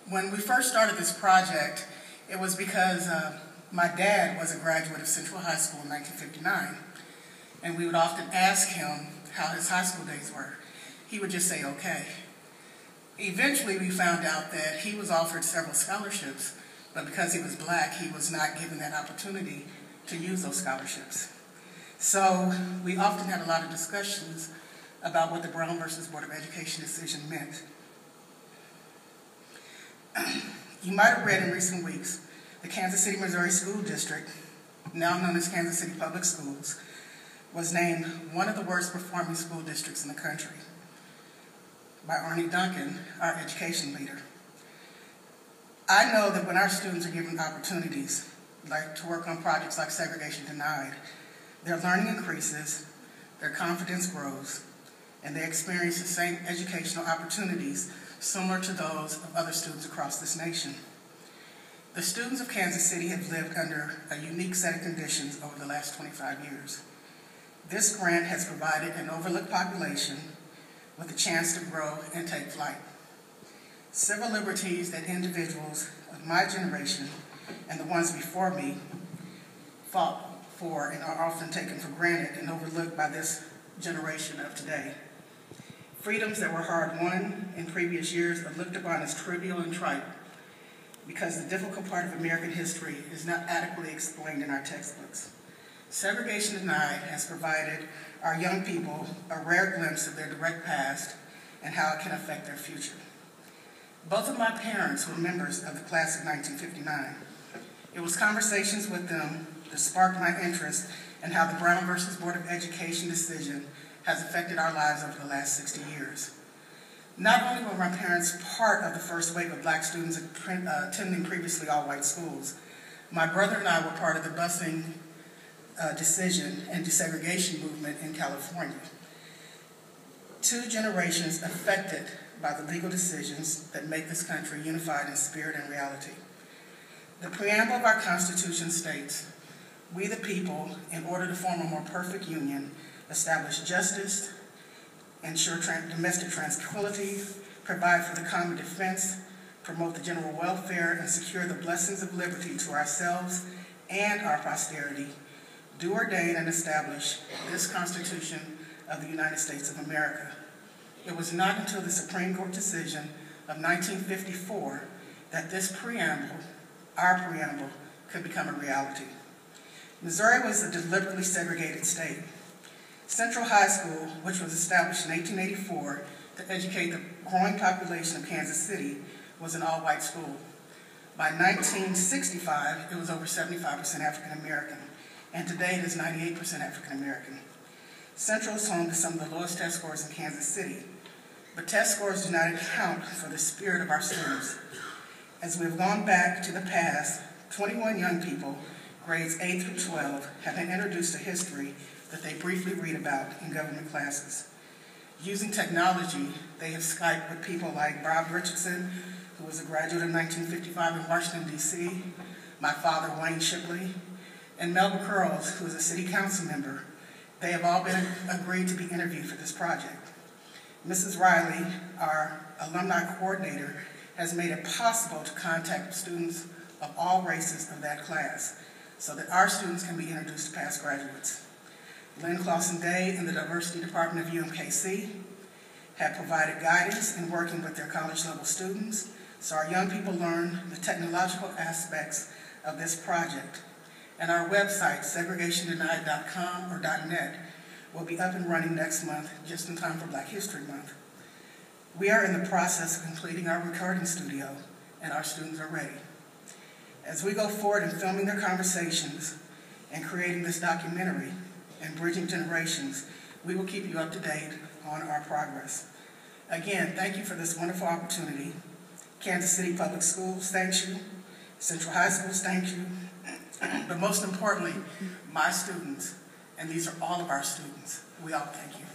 When we first started this project, it was because my dad was a graduate of Central High School in 1959, and we would often ask him how his high school days were. He would just say, okay. Eventually, we found out that he was offered several scholarships, but because he was black, he was not given that opportunity to use those scholarships. So we often had a lot of discussions about what the Brown versus Board of Education decision meant. You might have read in recent weeks, the Kansas City, Missouri School District, now known as Kansas City Public Schools, was named one of the worst performing school districts in the country by Arnie Duncan, our education leader. I know that when our students are given opportunities, like to work on projects like Segregation Denied, their learning increases, their confidence grows, and they experience the same educational opportunities similar to those of other students across this nation. The students of Kansas City have lived under a unique set of conditions over the last 25 years. This grant has provided an overlooked population with a chance to grow and take flight. Civil liberties that individuals of my generation and the ones before me fought for and are often taken for granted and overlooked by this generation of today. Freedoms that were hard-won in previous years are looked upon as trivial and trite because the difficult part of American history is not adequately explained in our textbooks. Segregation Denied has provided our young people a rare glimpse of their direct past and how it can affect their future. Both of my parents were members of the class of 1959. It was conversations with them that sparked my interest in how the Brown versus Board of Education decision has affected our lives over the last 60 years. Not only were my parents part of the first wave of black students attending previously all-white schools, my brother and I were part of the busing decision and desegregation movement in California. Two generations affected by the legal decisions that make this country unified in spirit and reality. The preamble of our Constitution states, "We the people, in order to form a more perfect union, establish justice, ensure domestic tranquility, provide for the common defense, promote the general welfare, and secure the blessings of liberty to ourselves and our posterity, do ordain and establish this Constitution of the United States of America." It was not until the Supreme Court decision of 1954 that this preamble, our preamble, could become a reality. Missouri was a deliberately segregated state. Central High School, which was established in 1884 to educate the growing population of Kansas City, was an all-white school. By 1965, it was over 75% African American, and today it is 98% African American. Central is home to some of the lowest test scores in Kansas City, but test scores do not account for the spirit of our students. As we've gone back to the past, 21 young people, grades 8 through 12, have been introduced to history that they briefly read about in government classes. Using technology, they have Skyped with people like Bob Richardson, who was a graduate in 1955 in Washington, D.C., my father, Wayne Shipley, and Melba Curls, who is a city council member. They have all been agreed to be interviewed for this project. Mrs. Riley, our alumni coordinator, has made it possible to contact students of all races of that class so that our students can be introduced to past graduates. Lynn Clausen-Day and the Diversity Department of UMKC have provided guidance in working with their college-level students so our young people learn the technological aspects of this project. And our website, segregationdenied.com or .net, will be up and running next month, just in time for Black History Month. We are in the process of completing our recording studio, and our students are ready. As we go forward in filming their conversations and creating this documentary and bridging generations, we will keep you up to date on our progress. Again, thank you for this wonderful opportunity. Kansas City Public Schools, thank you. Central High Schools, thank you. But most importantly, my students, and these are all of our students, we all thank you.